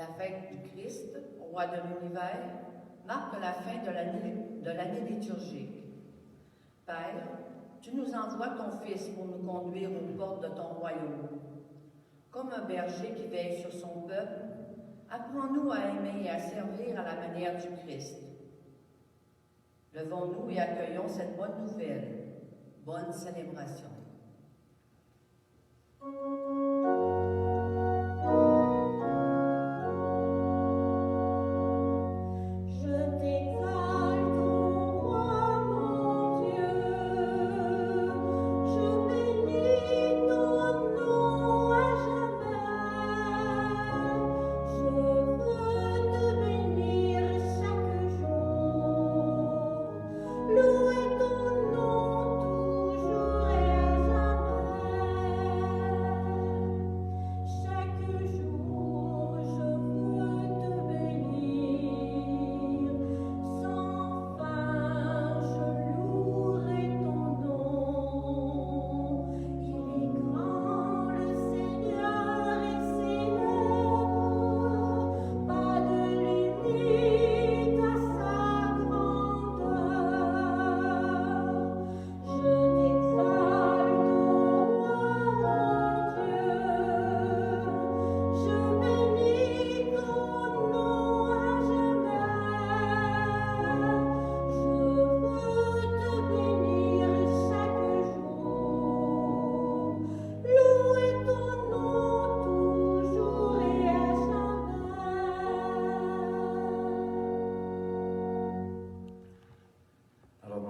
La fête du Christ, roi de l'univers, marque la fin de l'année liturgique. Père, tu nous envoies ton Fils pour nous conduire aux portes de ton royaume. Comme un berger qui veille sur son peuple, apprends-nous à aimer et à servir à la manière du Christ. Levons-nous et accueillons cette bonne nouvelle. Bonne célébration.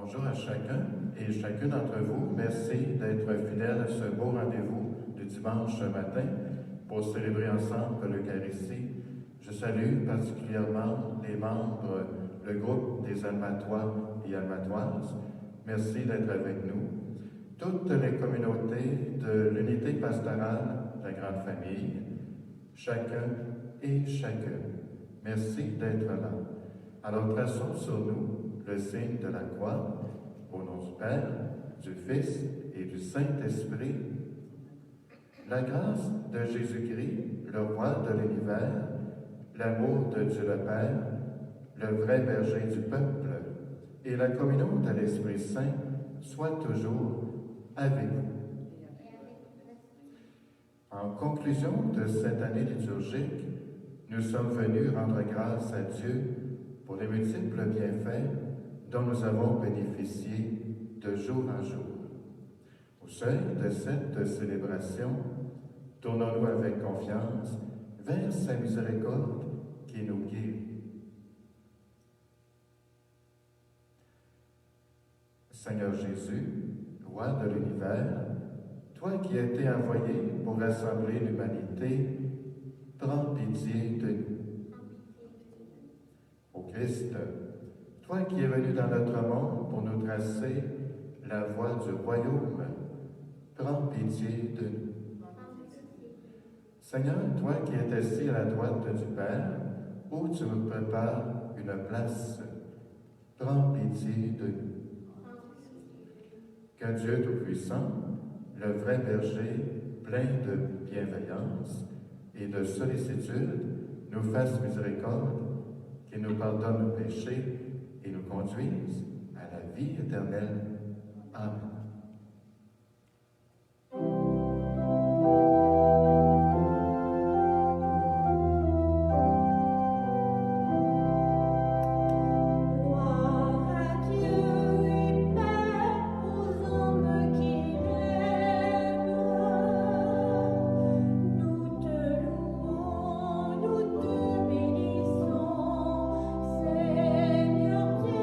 Bonjour à chacun et chacune d'entre vous. Merci d'être fidèles à ce beau rendez-vous du dimanche matin pour célébrer ensemble l'Eucharistie. Je salue particulièrement les membres, le groupe des Almatois et Almatoises. Merci d'être avec nous. Toutes les communautés de l'unité pastorale, la grande famille, chacun et chacune. Merci d'être là. Alors traçons sur nous le signe de la croix, au nom du Père, du Fils et du Saint-Esprit. La grâce de Jésus-Christ, le roi de l'univers, l'amour de Dieu le Père, le vrai berger du peuple, et la communion de l'Esprit Saint soient toujours avec vous. En conclusion de cette année liturgique, nous sommes venus rendre grâce à Dieu pour les multiples bienfaits dont nous avons bénéficié de jour en jour. Au seuil de cette célébration, tournons-nous avec confiance vers sa miséricorde qui nous guérit. Seigneur Jésus, roi de l'univers, toi qui as été envoyé pour rassembler l'humanité, prends pitié de nous. Ô Christ, toi qui es venu dans notre monde pour nous tracer la voie du royaume, prends pitié de nous. Seigneur, toi qui es assis à la droite du Père, où tu nous prépares une place, prends pitié de nous. Que Dieu Tout-Puissant, le vrai berger, plein de bienveillance et de sollicitude, nous fasse miséricorde, qu'il nous pardonne nos péchés et nous conduise à la vie éternelle. Amen. Seigneur Dieu,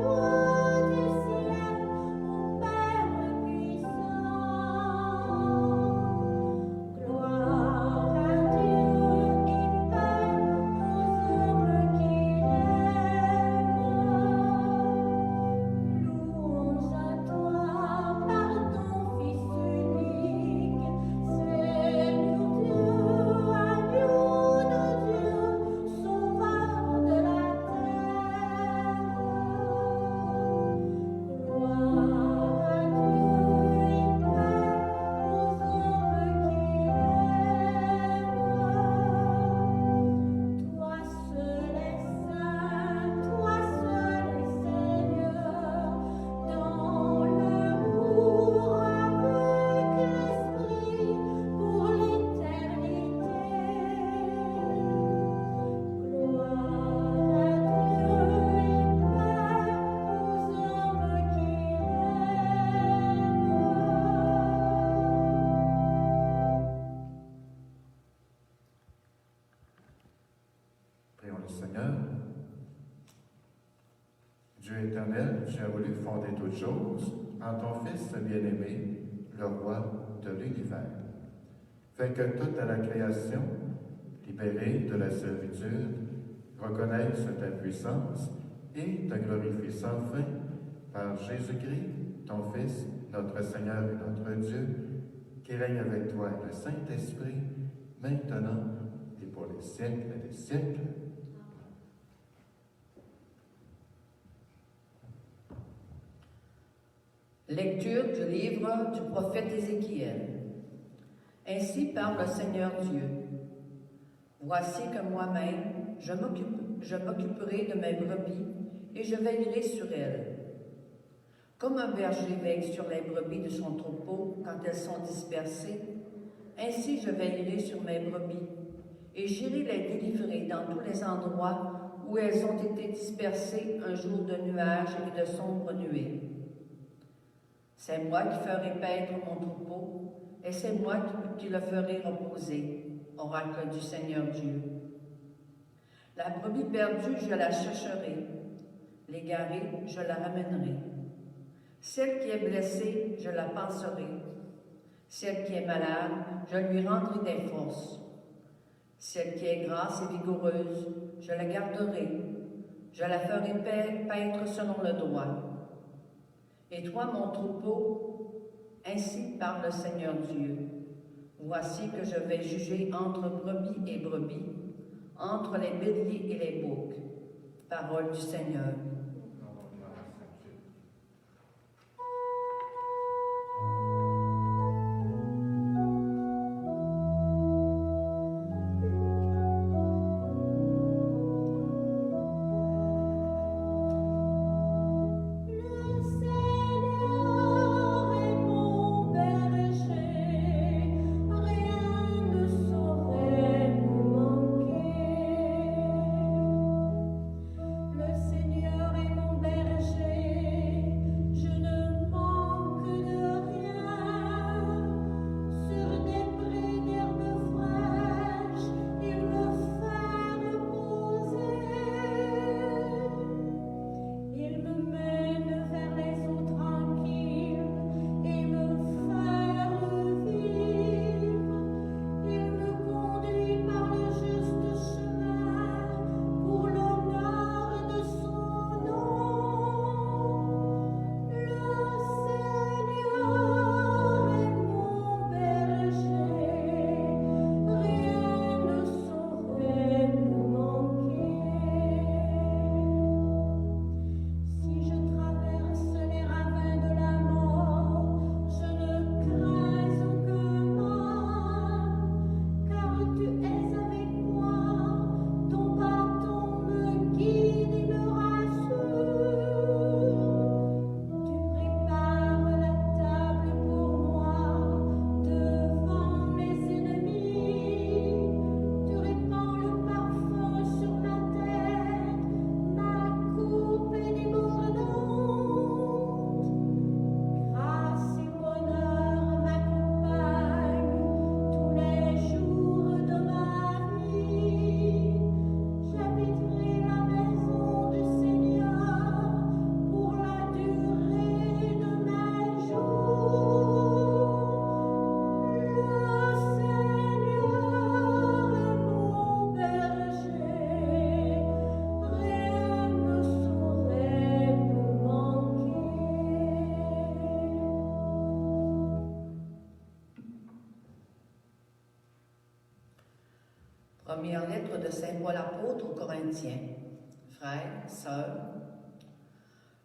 roi du ciel. laquelle tu as voulu fonder toutes choses en ton Fils bien-aimé, le roi de l'univers. Fais que toute la création, libérée de la servitude, reconnaisse ta puissance et te glorifie sans fin par Jésus-Christ, ton Fils, notre Seigneur et notre Dieu, qui règne avec toi et le Saint-Esprit, maintenant et pour les siècles des siècles. Lecture du livre du prophète Ézéchiel. Ainsi parle le Seigneur Dieu. Voici que moi-même, je m'occuperai de mes brebis et je veillerai sur elles. Comme un berger veille sur les brebis de son troupeau quand elles sont dispersées, ainsi je veillerai sur mes brebis et j'irai les délivrer dans tous les endroits où elles ont été dispersées un jour de nuages et de sombres nuées. C'est moi qui ferai paître mon troupeau, et c'est moi qui le ferai reposer, oracle du Seigneur Dieu. La brebis perdue, je la chercherai, l'égarée, je la ramènerai. Celle qui est blessée, je la panserai. Celle qui est malade, je lui rendrai des forces. Celle qui est grasse et vigoureuse, je la garderai. Je la ferai paître selon le droit. Et toi, mon troupeau, ainsi parle le Seigneur Dieu. Voici que je vais juger entre brebis et brebis, entre les béliers et les boucs. Parole du Seigneur. Première lettre de Saint Paul apôtre aux Corinthiens. Frères, sœurs,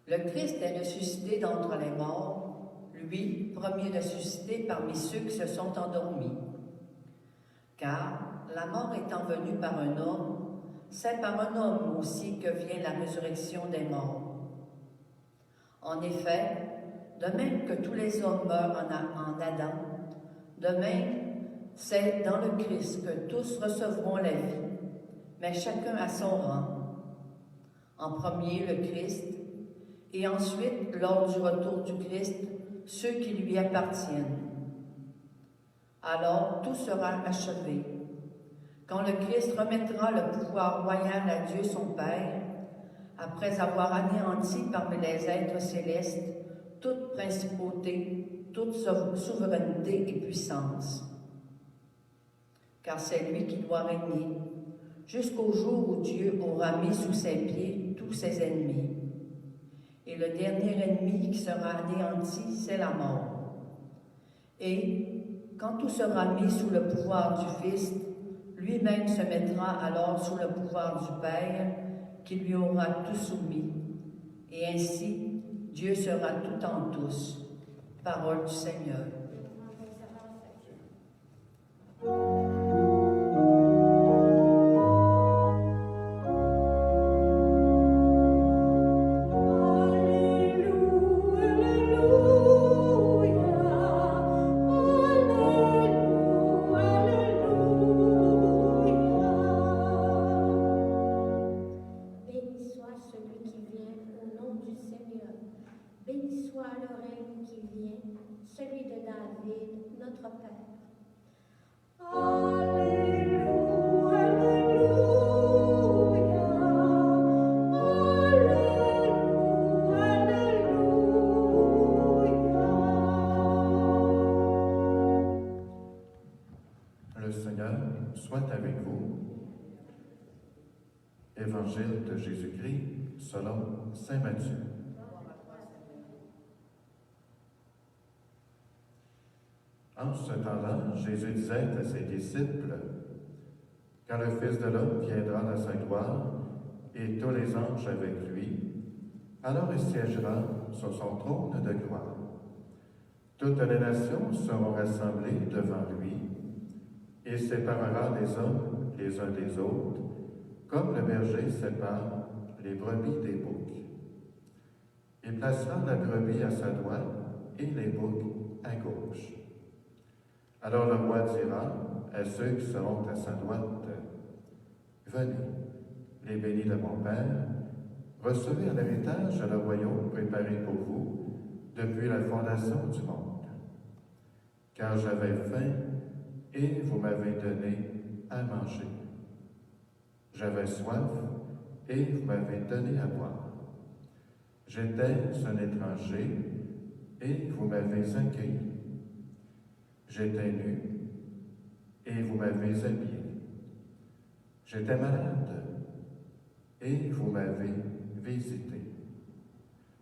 le Christ est ressuscité d'entre les morts, lui, premier ressuscité parmi ceux qui se sont endormis. Car la mort étant venue par un homme, c'est par un homme aussi que vient la résurrection des morts. En effet, de même que tous les hommes meurent en Adam, de même c'est dans le Christ que tous recevront la vie, mais chacun à son rang. En premier, le Christ, et ensuite, lors du retour du Christ, ceux qui lui appartiennent. Alors, tout sera achevé. Quand le Christ remettra le pouvoir royal à Dieu son Père, après avoir anéanti parmi les êtres célestes toute principauté, toute souveraineté et puissance. Car c'est lui qui doit régner, jusqu'au jour où Dieu aura mis sous ses pieds tous ses ennemis. Et le dernier ennemi qui sera anéanti, c'est la mort. Et quand tout sera mis sous le pouvoir du Fils, lui-même se mettra alors sous le pouvoir du Père, qui lui aura tout soumis. Et ainsi, Dieu sera tout en tous. Parole du Seigneur. Celui de David, notre Père. Le Seigneur soit avec vous. Évangile de Jésus-Christ selon saint Matthieu. En ce temps-là, Jésus disait à ses disciples, « Quand le Fils de l'homme viendra dans sa gloire, et tous les anges avec lui, alors il siégera sur son trône de gloire. Toutes les nations seront rassemblées devant lui. Il séparera les hommes les uns des autres, comme le berger sépare les brebis des boucs. Il placera la brebis à sa droite et les boucs à gauche. Alors le roi dira à ceux qui seront à sa droite, « Venez, les bénis de mon Père, recevez en héritage le royaume préparé pour vous depuis la fondation du monde. Car j'avais faim et vous m'avez donné à manger. J'avais soif et vous m'avez donné à boire. J'étais un étranger et vous m'avez accueilli. J'étais nu et vous m'avez habillé. J'étais malade et vous m'avez visité.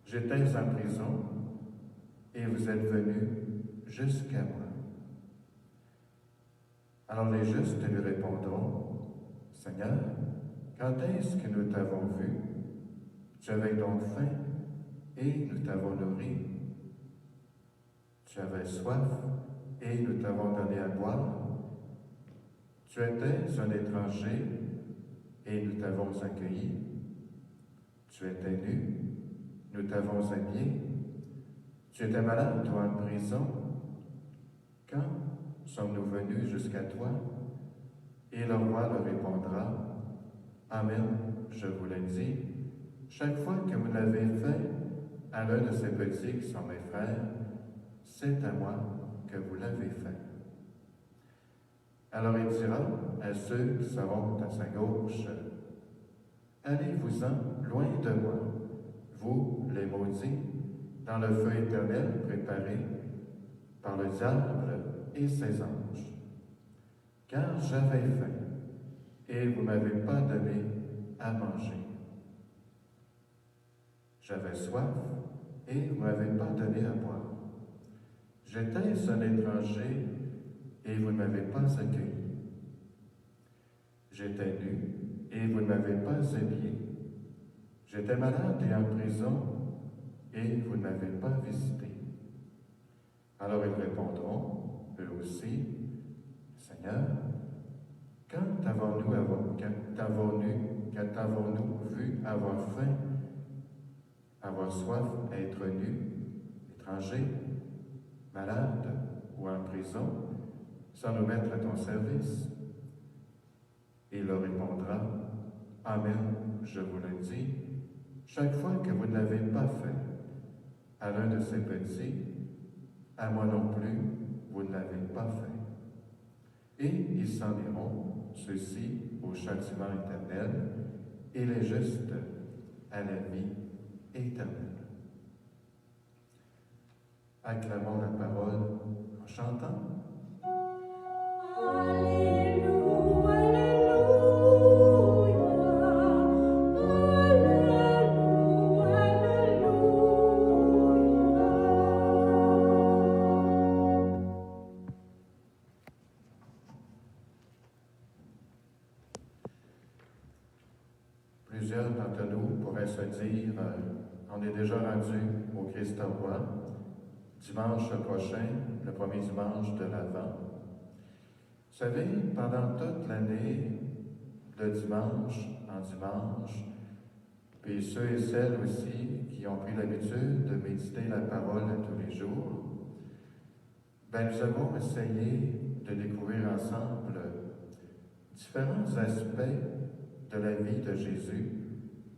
J'étais en prison et vous êtes venus jusqu'à moi. » Alors les justes lui répondront, « Seigneur, quand est-ce que nous t'avons vu? Tu avais donc faim et nous t'avons nourri. Tu avais soif et nous t'avons donné à boire. Tu étais un étranger et nous t'avons accueilli. Tu étais nu, nous t'avons habillé. Tu étais malade ou en prison. Quand sommes-nous venus jusqu'à toi? » Et le roi leur répondra, « Amen, je vous le dis, chaque fois que vous l'avez fait à l'un de ces petits qui sont mes frères, c'est à moi que vous l'avez fait. » Alors il dira à ceux qui seront à sa gauche, « Allez-vous-en loin de moi, vous les maudits, dans le feu éternel préparé par le diable et ses anges. Car j'avais faim, et vous ne m'avez pas donné à manger. J'avais soif, et vous ne m'avez pas donné à boire. J'étais un étranger, et vous ne m'avez pas accueilli. J'étais nu, et vous ne m'avez pas habillé. J'étais malade et en prison, et vous ne m'avez pas visité. » Alors ils répondront, eux aussi, « Seigneur, quand t'avons-nous vu avoir faim, avoir soif, être nu, étranger, malade ou en prison, sans nous mettre à ton service? » Et il leur répondra, « Amen, je vous le dis, chaque fois que vous ne l'avez pas fait à l'un de ces petits, à moi non plus, vous ne l'avez pas fait. » Et ils s'en iront, ceux-ci au châtiment éternel, et les justes à la vie éternelle. Acclamons la parole en chantant. Alléluia, Alléluia, Alléluia, Alléluia. Plusieurs d'entre nous pourraient se dire, on est déjà rendu au Christ roi, dimanche prochain, le premier dimanche de l'Avent. Vous savez, pendant toute l'année, de dimanche en dimanche, puis ceux et celles aussi qui ont pris l'habitude de méditer la parole tous les jours, nous avons essayé de découvrir ensemble différents aspects de la vie de Jésus,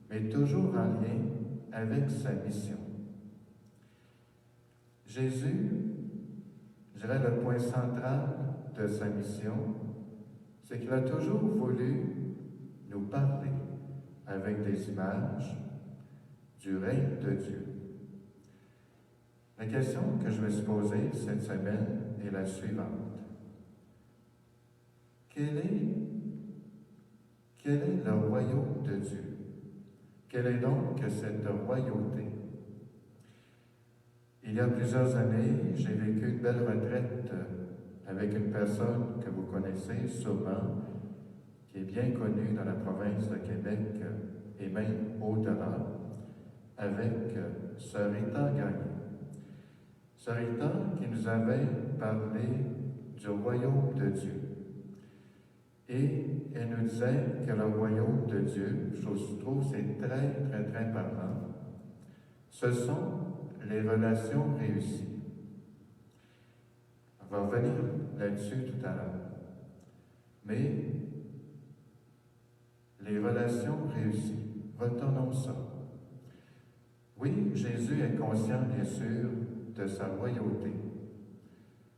mais toujours en lien avec sa mission. Jésus, je dirais le point central de sa mission, c'est qu'il a toujours voulu nous parler avec des images du règne de Dieu. La question que je me suis posée cette semaine est la suivante. Quel est le royaume de Dieu? Quelle est donc cette royauté? Il y a plusieurs années, j'ai vécu une belle retraite avec une personne que vous connaissez sûrement, qui est bien connue dans la province de Québec et même au-delà, avec Sœur Rita Gagné. Sœur Rita qui nous avait parlé du royaume de Dieu. Et elle nous disait que le royaume de Dieu, je trouve c'est très, très, très parlant, ce sont les relations réussies. On va revenir là-dessus tout à l'heure. Mais les relations réussies, retenons ça. Oui, Jésus est conscient, bien sûr, de sa royauté.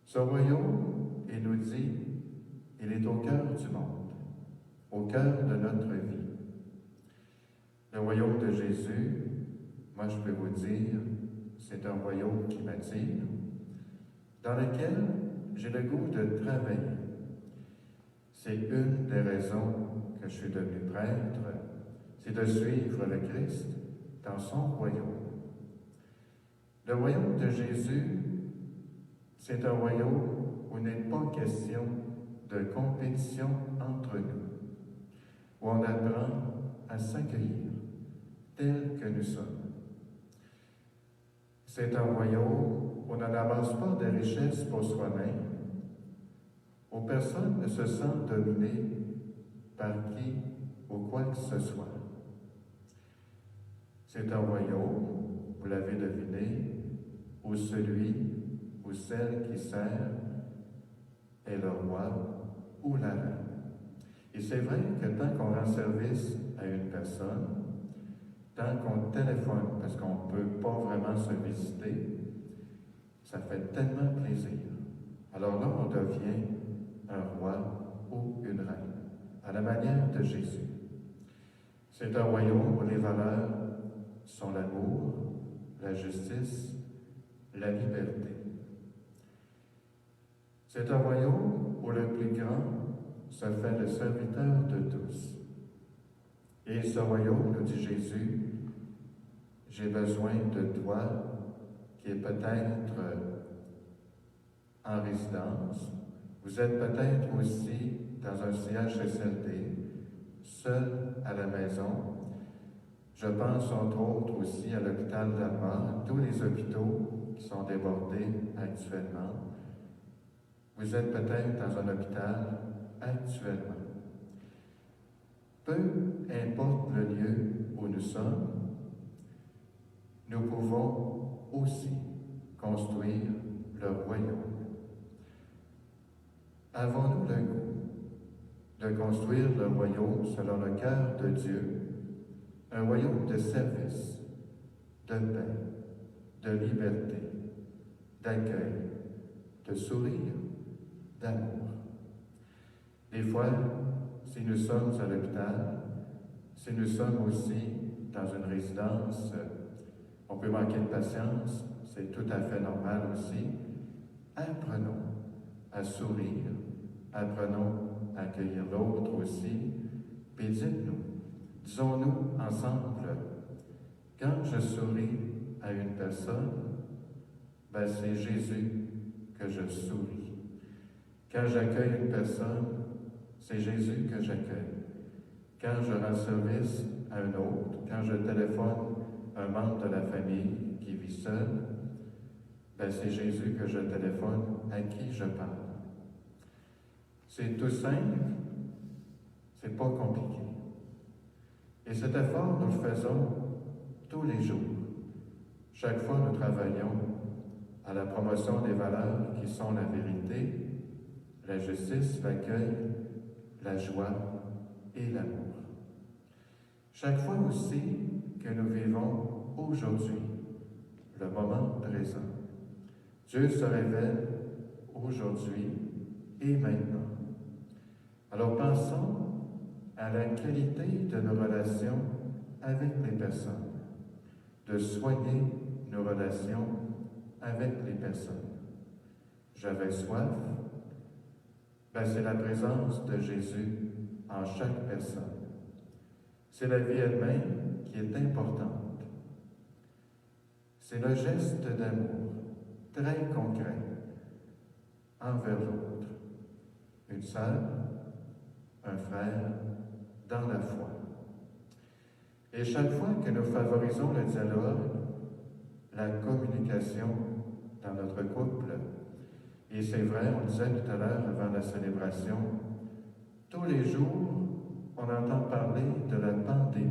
Ce royaume, il nous dit, il est au cœur du monde, au cœur de notre vie. Le royaume de Jésus, moi je peux vous dire, c'est un royaume qui m'attire, dans lequel j'ai le goût de travailler. C'est une des raisons que je suis devenu prêtre, c'est de suivre le Christ dans son royaume. Le royaume de Jésus, c'est un royaume où il n'est pas question de compétition entre nous, où on apprend à s'accueillir tel que nous sommes. C'est un royaume où on n'amasse pas de richesses pour soi-même, où personne ne se sent dominé par qui ou quoi que ce soit. C'est un royaume, vous l'avez deviné, où celui ou celle qui sert est le roi ou la reine. Et c'est vrai que tant qu'on rend service à une personne, tant qu'on téléphone, parce qu'on ne peut pas vraiment se visiter, ça fait tellement plaisir. Alors là, on devient un roi ou une reine, à la manière de Jésus. C'est un royaume où les valeurs sont l'amour, la justice, la liberté. C'est un royaume où le plus grand se fait le serviteur de tous. Et ce royaume, nous dit Jésus, j'ai besoin de toi qui est peut-être en résidence. Vous êtes peut-être aussi dans un CHSLD, seul à la maison. Je pense entre autres aussi à l'hôpital d'Alma, tous les hôpitaux qui sont débordés actuellement. Vous êtes peut-être dans un hôpital actuellement. Peu importe le lieu où nous sommes, nous pouvons aussi construire le royaume. Avons-nous le goût de construire le royaume selon le cœur de Dieu, un royaume de service, de paix, de liberté, d'accueil, de sourire, d'amour? Des fois, si nous sommes à l'hôpital, si nous sommes aussi dans une résidence, on peut manquer de patience, c'est tout à fait normal aussi. Apprenons à sourire, apprenons à accueillir l'autre aussi, puis dites-nous, disons-nous ensemble, quand je souris à une personne, ben c'est Jésus que je souris. Quand j'accueille une personne, c'est Jésus que j'accueille. Quand je rends service à un autre, quand je téléphone un membre de la famille qui vit seul, ben c'est Jésus que je téléphone, à qui je parle. C'est tout simple, c'est pas compliqué. Et cet effort, nous le faisons tous les jours. Chaque fois, nous travaillons à la promotion des valeurs qui sont la vérité, la justice, l'accueil, la joie et l'amour. Chaque fois aussi que nous vivons aujourd'hui, le moment présent, Dieu se révèle aujourd'hui et maintenant. Alors pensons à la qualité de nos relations avec les personnes, de soigner nos relations avec les personnes. J'avais soif, ben c'est la présence de Jésus en chaque personne. C'est la vie elle-même qui est importante. C'est le geste d'amour très concret envers l'autre. Une sœur, un frère, dans la foi. Et chaque fois que nous favorisons le dialogue, la communication dans notre couple, et c'est vrai, on le disait tout à l'heure avant la célébration, tous les jours, on entend parler de la pandémie.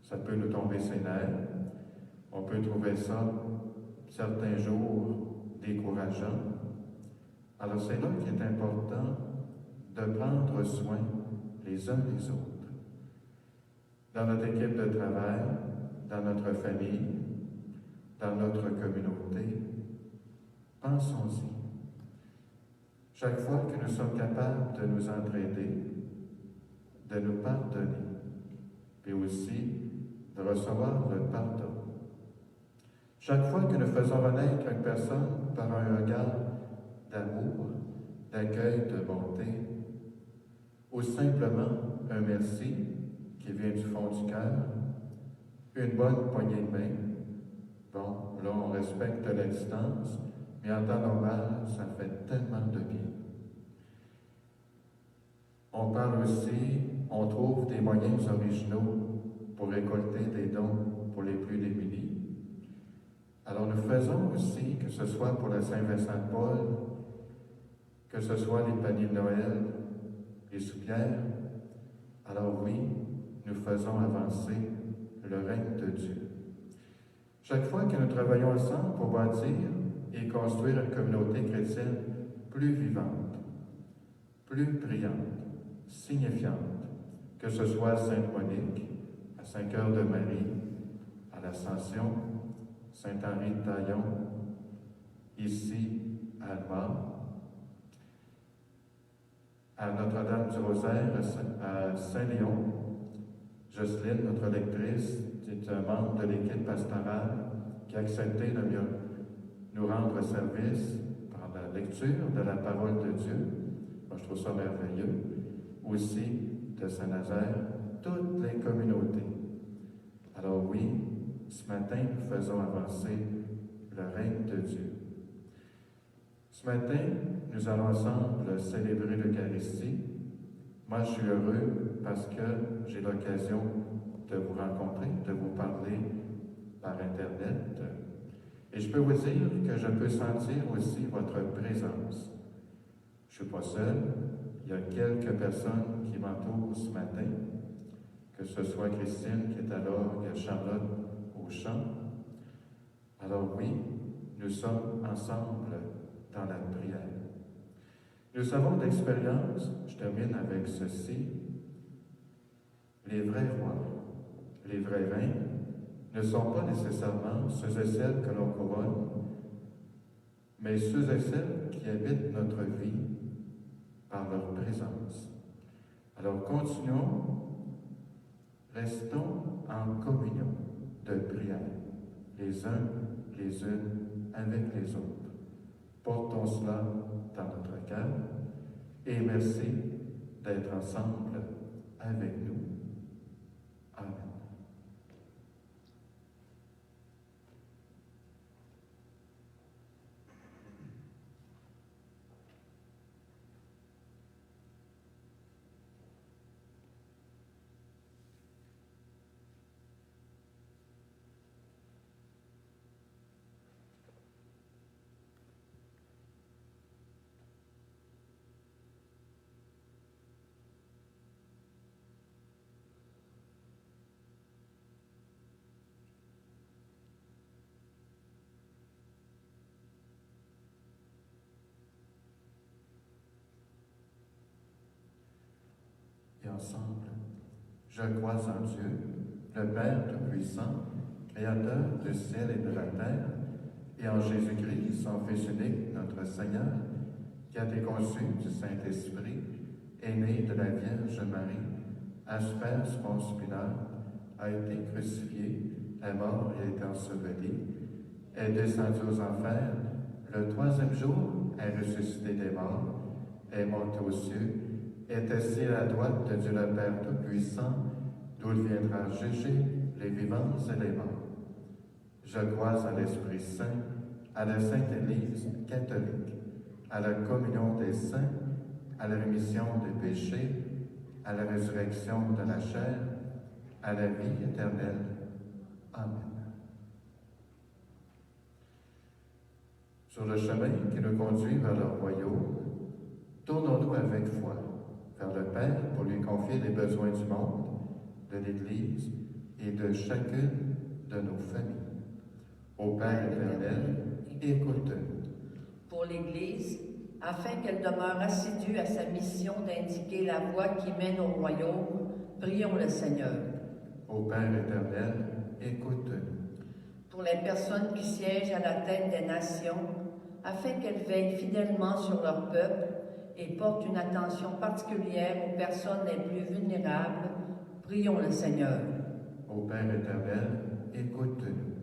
Ça peut nous tomber ses nerfs. On peut trouver ça, certains jours, décourageant. Alors c'est là qu'il est important de prendre soin les uns des autres. Dans notre équipe de travail, dans notre famille, dans notre communauté, pensons-y. Chaque fois que nous sommes capables de nous entraider, de nous pardonner, et aussi de recevoir le pardon. Chaque fois que nous faisons renaître une personne par un regard d'amour, d'accueil, de bonté, ou simplement un merci qui vient du fond du cœur, une bonne poignée de main. Bon, là, on respecte la distance, mais en temps normal, ça fait tellement de bien. On parle aussi, on trouve des moyens originaux pour récolter des dons pour les plus démunis. Alors nous faisons aussi, que ce soit pour la Saint-Vincent de Paul, que ce soit les paniers de Noël, les soupières, alors oui, nous faisons avancer le règne de Dieu. Chaque fois que nous travaillons ensemble pour bâtir et construire une communauté chrétienne plus vivante, plus brillante, signifiante, que ce soit à Sainte-Monique, à Saint-Cœur-de-Marie, à l'Ascension, Saint-Henri de Taillon, ici à Alma, à Notre-Dame du Rosaire, à Saint-Léon. Jocelyne, notre lectrice, est un membre de l'équipe pastorale qui a accepté de nous rendre service par la lecture de la parole de Dieu. Moi, je trouve ça merveilleux. Aussi de Saint-Nazaire, toutes les communautés. Alors oui, ce matin, nous faisons avancer le règne de Dieu. Ce matin, nous allons ensemble célébrer l'Eucharistie. Moi, je suis heureux parce que j'ai l'occasion de vous rencontrer, de vous parler par Internet. Et je peux vous dire que je peux sentir aussi votre présence. Je ne suis pas seul. Il y a quelques personnes qui m'entourent ce matin, que ce soit Christine qui est à l'orgue, Charlotte au chant. Alors oui, nous sommes ensemble dans la prière. Nous avons d'expérience, je termine avec ceci, les vrais rois, les vrais reins ne sont pas nécessairement ceux et celles que l'on couronne, mais ceux et celles qui habitent notre vie par leur présence. Alors continuons Restons en communion de prière, les uns les unes avec les autres. Portons cela dans notre cœur et merci d'être ensemble avec nous. Amen. Et ensemble, je crois en Dieu, le Père Tout-Puissant, Créateur du ciel et de la terre, et en Jésus-Christ, son Fils unique, notre Seigneur, qui a été conçu du Saint-Esprit, est né de la Vierge Marie, a souffert sous Ponce Pilate, a été crucifié, est mort et a été enseveli, est descendu aux enfers, le troisième jour est ressuscité des morts, est monté aux cieux, est assis à la droite de Dieu le Père Tout-Puissant, d'où il viendra juger les vivants et les morts. Je crois à l'Esprit Saint, à la Sainte Église catholique, à la communion des saints, à la rémission des péchés, à la résurrection de la chair, à la vie éternelle. Amen. Sur le chemin qui nous conduit vers le royaume, tournons-nous avec foi vers le Père pour lui confier les besoins du monde, de l'Église et de chacune de nos familles. Ô Père éternel, écoute-nous. Pour l'Église, afin qu'elle demeure assidue à sa mission d'indiquer la voie qui mène au royaume, prions le Seigneur. Ô Père éternel, écoute-nous. Pour les personnes qui siègent à la tête des nations, afin qu'elles veillent fidèlement sur leur peuple et portent une attention particulière aux personnes les plus vulnérables, prions le Seigneur. Ô Père éternel, écoute-nous.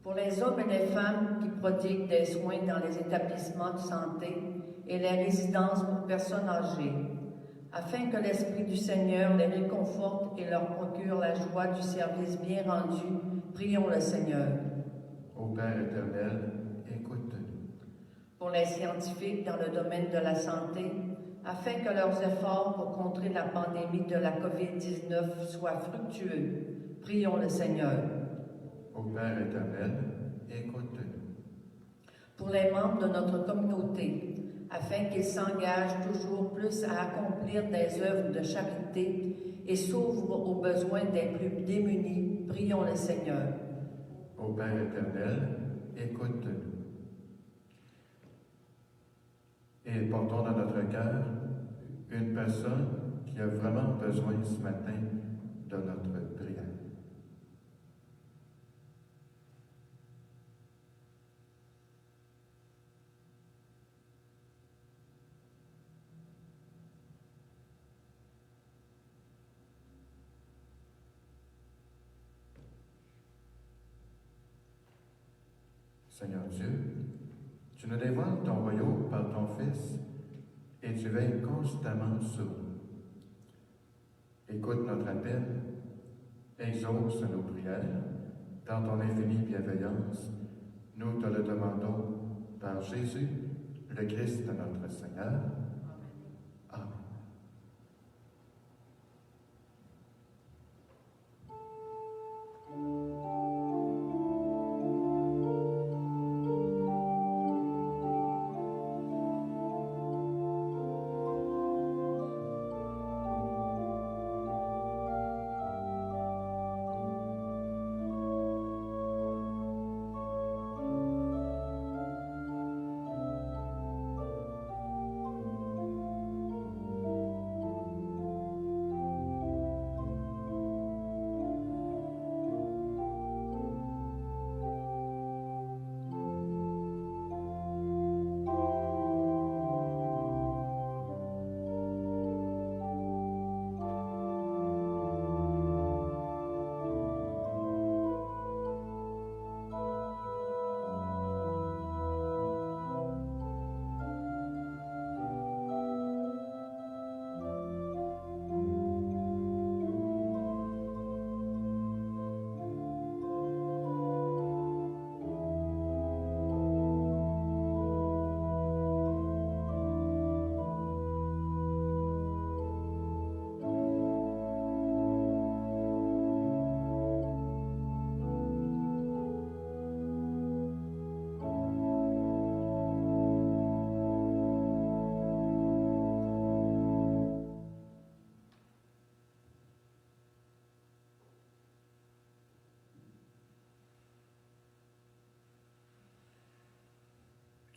Pour les hommes et les femmes qui prodiguent des soins dans les établissements de santé et les résidences pour personnes âgées, afin que l'Esprit du Seigneur les réconforte et leur procure la joie du service bien rendu, prions le Seigneur. Ô Père éternel, écoute-nous. Pour les scientifiques dans le domaine de la santé, afin que leurs efforts pour contrer la pandémie de la COVID-19 soient fructueux, prions le Seigneur. Ô Père éternel, écoute-nous. Pour les membres de notre communauté, afin qu'ils s'engagent toujours plus à accomplir des œuvres de charité et s'ouvrent aux besoins des plus démunis, prions le Seigneur. Ô Père éternel, écoute-nous. Et portons dans notre cœur une personne qui a vraiment besoin ce matin de notre prière. Seigneur Dieu, tu nous dévoiles ton royaume par ton Fils et tu veilles constamment sur nous. Écoute notre appel, exauce nos prières, dans ton infinie bienveillance, nous te le demandons par Jésus, le Christ notre Seigneur. Amen.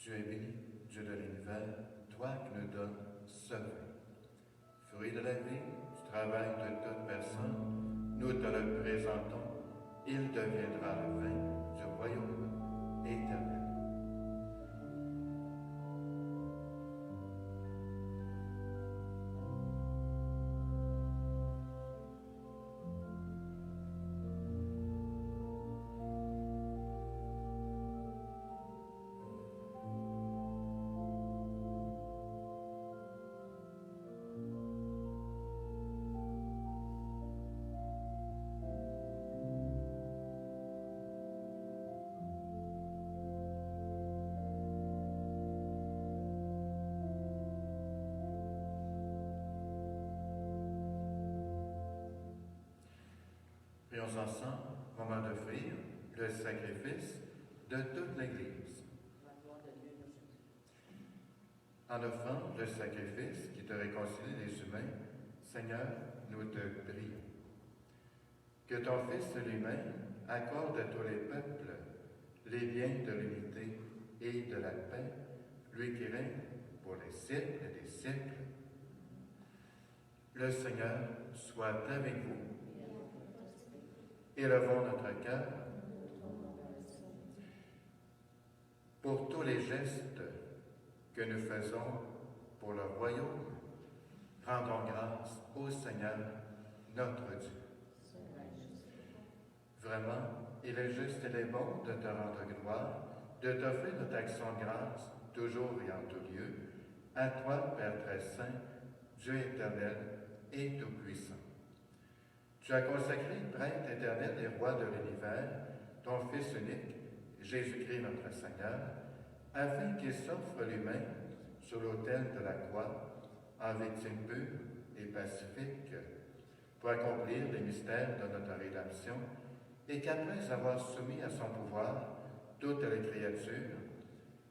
Tu es béni, Dieu de l'univers, toi qui nous donnes ce vin. Fruit de la vie, du travail de toute personne, nous te le présentons. Il deviendra le vin du royaume éternel. Prions ensemble, moment d'offrir le sacrifice de toute l'Église. La gloire de Dieu nous suffit. En offrant le sacrifice qui te réconcilie les humains, Seigneur, nous te prions. Que ton Fils lui-même accorde à tous les peuples les biens de l'unité et de la paix, lui qui règne pour les siècles des siècles. Le Seigneur soit avec vous. Élevons notre cœur pour tous les gestes que nous faisons pour le royaume. Rendons grâce au Seigneur, notre Dieu. Vraiment, il est juste et il est bon de te rendre gloire, de t'offrir notre action de grâce, toujours et en tout lieu, à toi, Père très saint, Dieu éternel et tout-puissant. Tu as consacré prêtre éternel et roi de l'univers, ton Fils unique, Jésus-Christ notre Seigneur, afin qu'il s'offre lui-même sur l'autel de la croix, en victime pure et pacifique, pour accomplir les mystères de notre rédemption, et qu'après avoir soumis à son pouvoir toutes les créatures,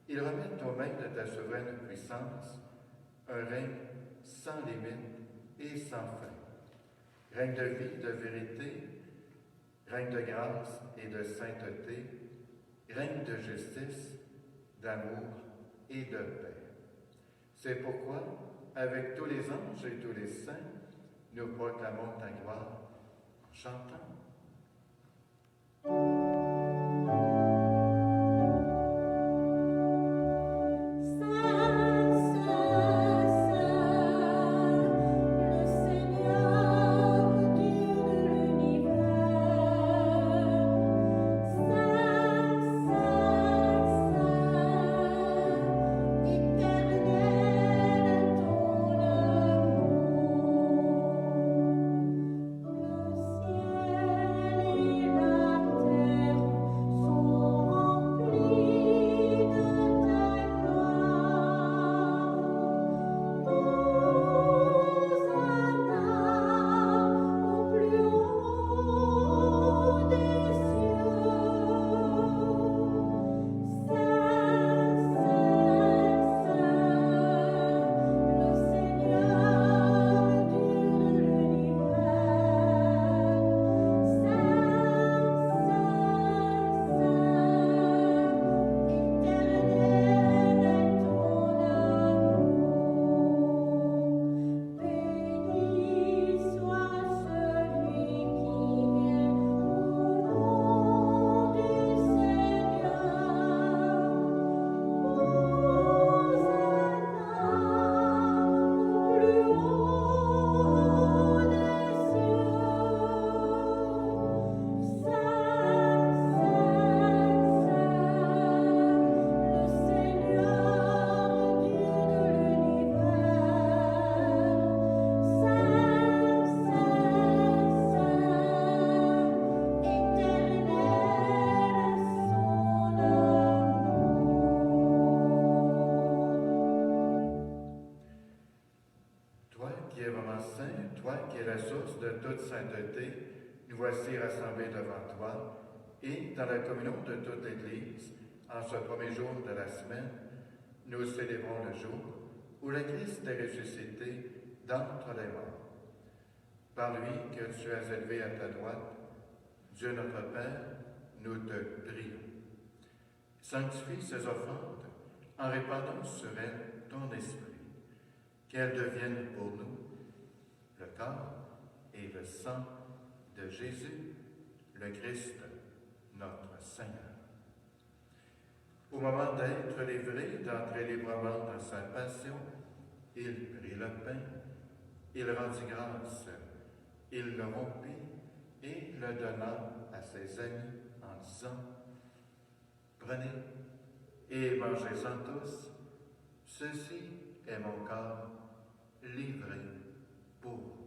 il remette aux mains de ta souveraine puissance un règne sans limite et sans fin. Règne de vie, de vérité, règne de grâce et de sainteté, règne de justice, d'amour et de paix. C'est pourquoi, avec tous les anges et tous les saints, nous proclamons ta gloire, chantant. Nous voici rassemblés devant toi et dans la communion de toute l'Église, en ce premier jour de la semaine, nous célébrons le jour où le Christ est ressuscité d'entre les morts. Par lui que tu as élevé à ta droite, Dieu notre Père, nous te prions. Sanctifie ces offrandes en répandant sur elle ton esprit, qu'elle devienne pour nous le corps et le sang de Jésus, le Christ, notre Seigneur. Au moment d'être livré, d'entrer librement dans sa passion, il prit le pain, il rendit grâce, il le rompit et le donna à ses amis en disant: Prenez et mangez-en tous, ceci est mon corps livré pour vous.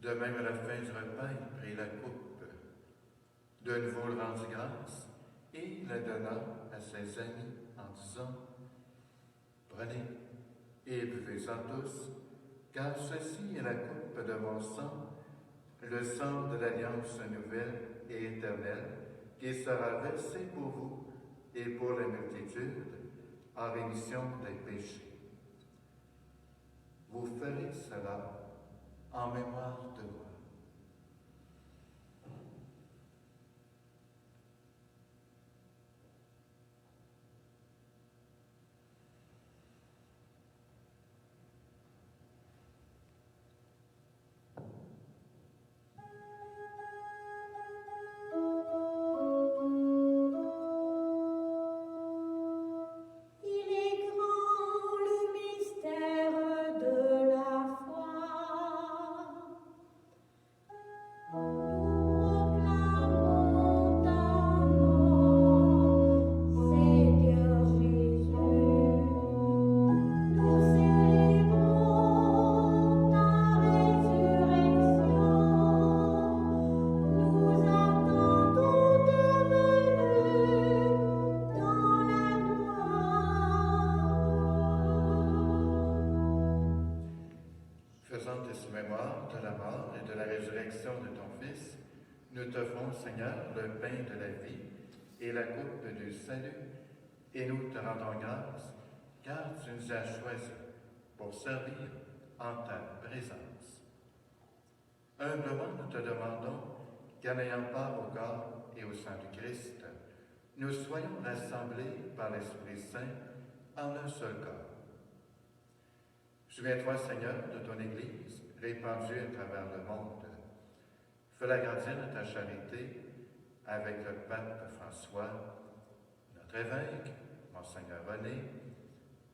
De même, à la fin du repas, il prit la coupe. De nouveau, il rendit grâce et la donna à ses amis en disant: Prenez et buvez-en tous, car ceci est la coupe de mon sang, le sang de l'alliance nouvelle et éternelle, qui sera versé pour vous et pour la multitude en rémission des péchés. Vous ferez cela en mémoire de moi. Il est grand le mystère de la foi. Nous proclamons ta mort, Seigneur Jésus. Nous célébrons ta résurrection. Nous attendons ta venue dans la gloire. Faisant ce mémoire de la mort et de la résurrection de ton Fils, nous t'offrons, Seigneur, le pain de la vie et la coupe du salut, et nous te rendons grâce, car tu nous as choisis pour servir en ta présence. Humblement, nous te demandons qu'en ayant part au corps et au sang du Christ, nous soyons rassemblés par l'Esprit Saint en un seul corps. Souviens-toi, Seigneur, de ton Église répandue à travers le monde. Fais-la gardienne de ta charité avec le pape François, notre évêque, Monseigneur René,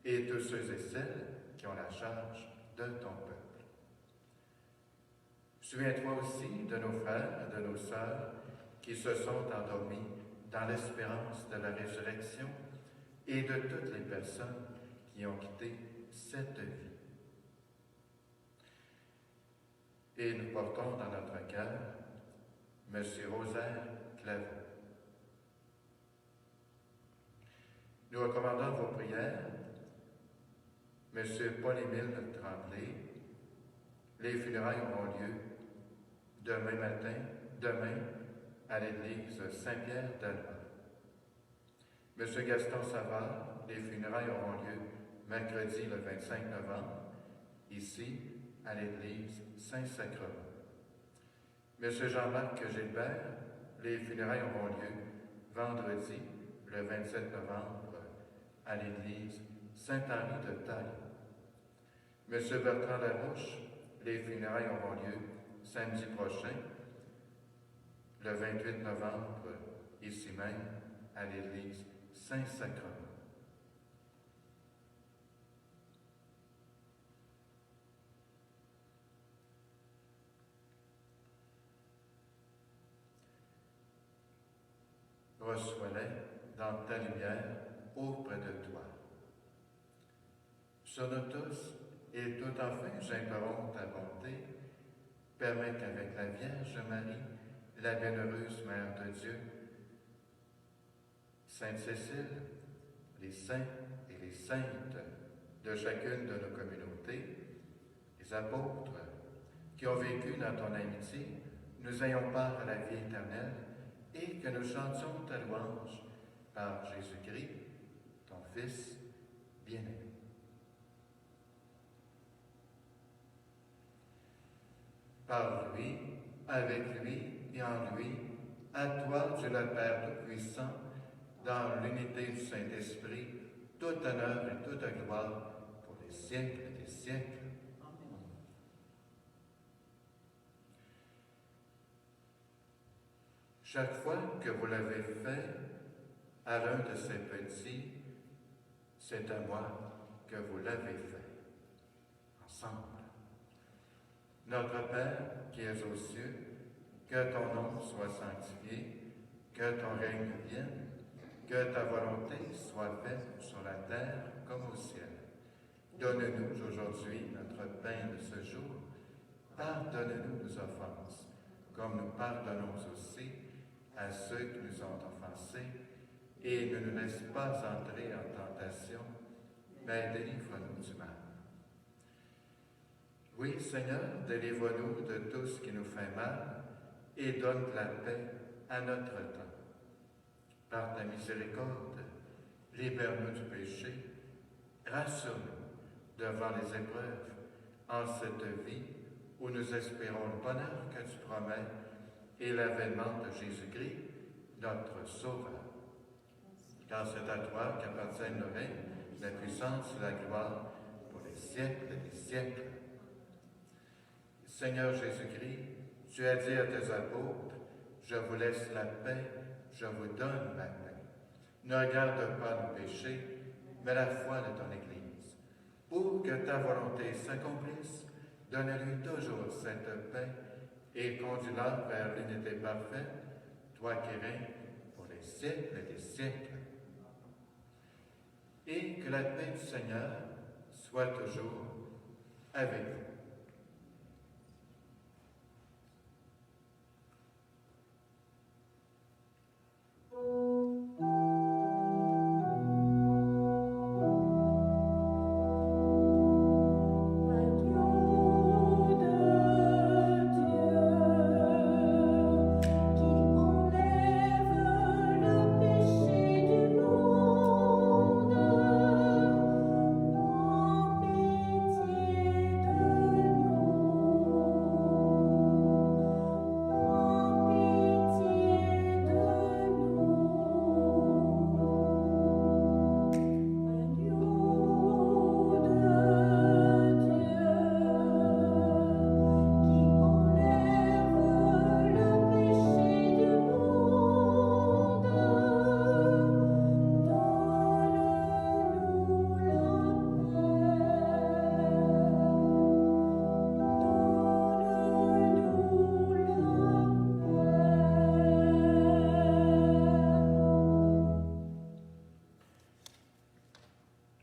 et tous ceux et celles qui ont la charge de ton peuple. Souviens-toi aussi de nos frères et de nos sœurs qui se sont endormis dans l'espérance de la résurrection et de toutes les personnes qui ont quitté cette vie. Et nous portons dans notre cœur M. Rosaire Claveau. Nous recommandons vos prières, M. Paul-Émile Tremblay. Les funérailles auront lieu demain, à l'église Saint-Pierre d'Alba. M. Gaston Savard, les funérailles auront lieu mercredi le 25 novembre, ici, à l'église Saint-Sacrement. M. Jean-Marc Gilbert, les funérailles auront lieu vendredi le 27 novembre, à l'église Saint-Henri de Taille. M. Bertrand Larouche, les funérailles auront lieu samedi prochain, le 28 novembre, ici même, à l'église Saint-Sacrement. Reçois-les dans ta lumière auprès de toi. Sur nous tous, et tout enfin, j'implorons ta bonté, permets qu'avec la Vierge Marie, la bienheureuse Mère de Dieu, Sainte Cécile, les saints et les saintes de chacune de nos communautés, les apôtres qui ont vécu dans ton amitié, nous ayons part à la vie éternelle et que nous chantions ta louange par Jésus-Christ, ton Fils bien-aimé. Par lui, avec lui et en lui, à toi, Dieu le Père Tout-Puissant, dans l'unité du Saint-Esprit, tout honneur et toute gloire pour les siècles des siècles. Amen. Chaque fois que vous l'avez fait à l'un de ces petits, c'est à moi que vous l'avez fait. Ensemble. Notre Père qui es aux cieux, que ton nom soit sanctifié, que ton règne vienne, que ta volonté soit faite sur la terre comme au ciel. Donne-nous aujourd'hui notre pain de ce jour. Pardonne-nous nos offenses, comme nous pardonnons aussi à ceux qui nous ont offensés, et ne nous laisse pas entrer en tentation, mais délivre-nous du mal. Oui, Seigneur, délivre-nous de tout ce qui nous fait mal, et donne la paix à notre temps. Par ta miséricorde, libère-nous du péché, rassure-nous devant les épreuves, en cette vie où nous espérons le bonheur que tu promets et l'avènement de Jésus-Christ, notre Sauveur. Car c'est à toi qu'appartiennent le règne, la puissance et la gloire pour les siècles des siècles. Seigneur Jésus-Christ, tu as dit à tes apôtres, je vous laisse la paix, je vous donne la paix. Ne regarde pas nos péchés, mais la foi de ton Église. Pour que ta volonté s'accomplisse, donne-lui toujours cette paix et conduis-la vers l'unité parfaite, toi qui règnes pour les siècles des siècles. Et que la paix du Seigneur soit toujours avec vous.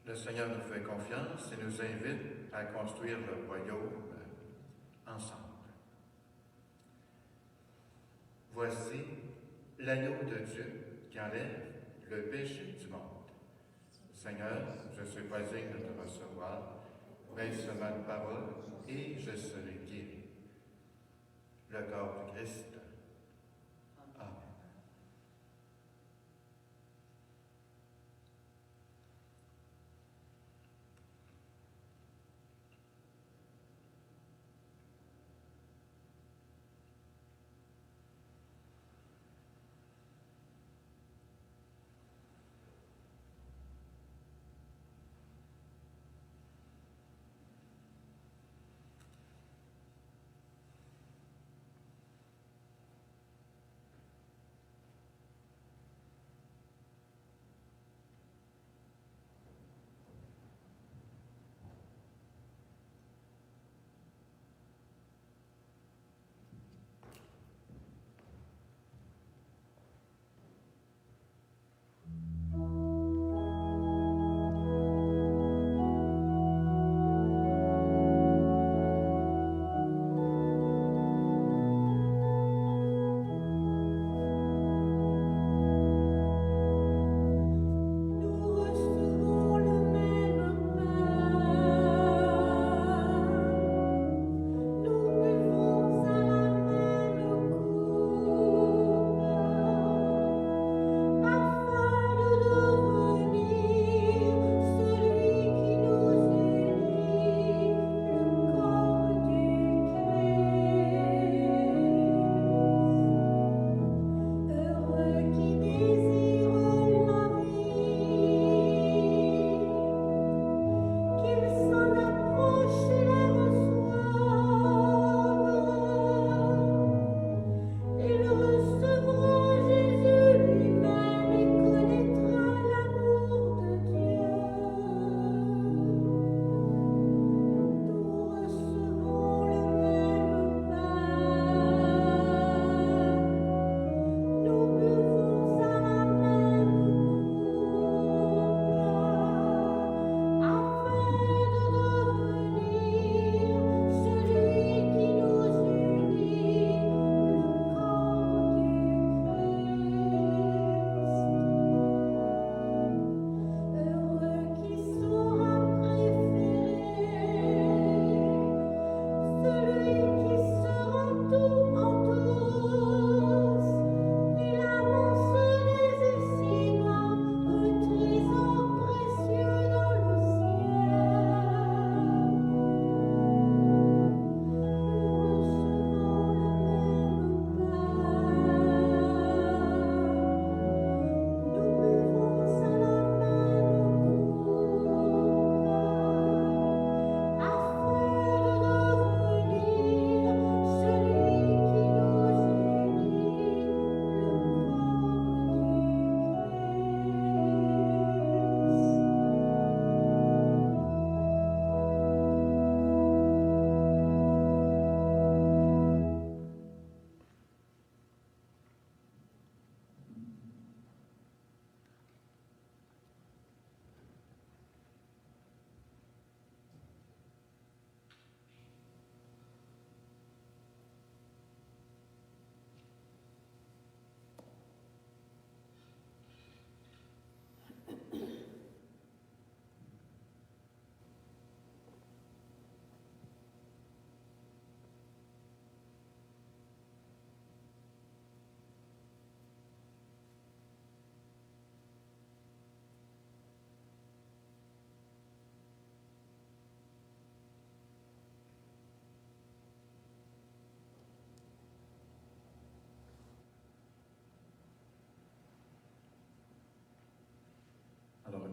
Le Seigneur nous fait confiance et nous invite à construire le royaume ensemble. Voici l'agneau de Dieu qui enlève le péché du monde. Seigneur, je suis pas digne de te recevoir, mais seulement une parole et je serai guéri. Le corps du Christ. Amen.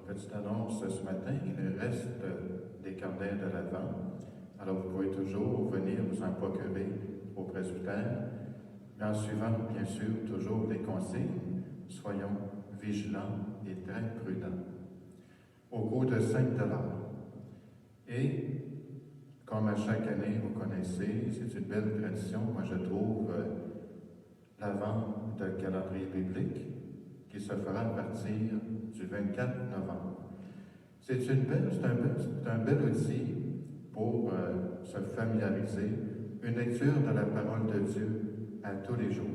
petite annonce ce matin, il reste des carnets de l'Avent. Alors vous pouvez toujours venir vous en procurer au presbytère, mais en suivant bien sûr toujours les consignes, soyons vigilants et très prudents. Au coût de 5 $. Et comme à chaque année, vous connaissez, c'est une belle tradition, moi je trouve, la vente de calendrier biblique qui se fera à partir du 24 novembre. C'est un bel outil pour se familiariser, une lecture de la parole de Dieu à tous les jours.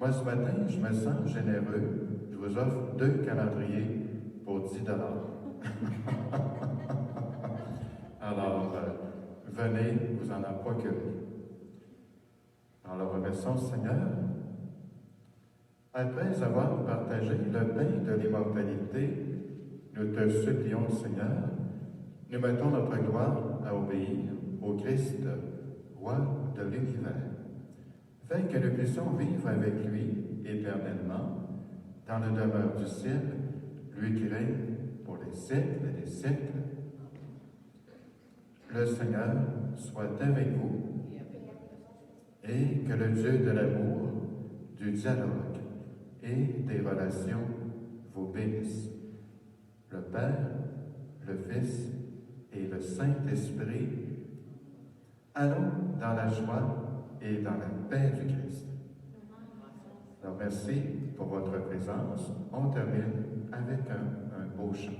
Moi, ce matin, je me sens généreux. Je vous offre 2 calendriers pour 10 $. Alors, venez vous en procurer. Alors, remercions le Seigneur. Après avoir partagé le pain de l'immortalité, nous te supplions, Seigneur, nous mettons notre gloire à obéir au Christ, roi de l'univers, afin que nous puissions vivre avec lui éternellement dans la demeure du ciel, lui qui règne pour les siècles et des siècles. Le Seigneur soit avec vous et que le Dieu de l'amour, du dialogue et des relations vous bénisse. Le Père, le Fils et le Saint-Esprit, allons dans la joie et dans la paix du Christ. Alors merci pour votre présence. On termine avec un beau chant.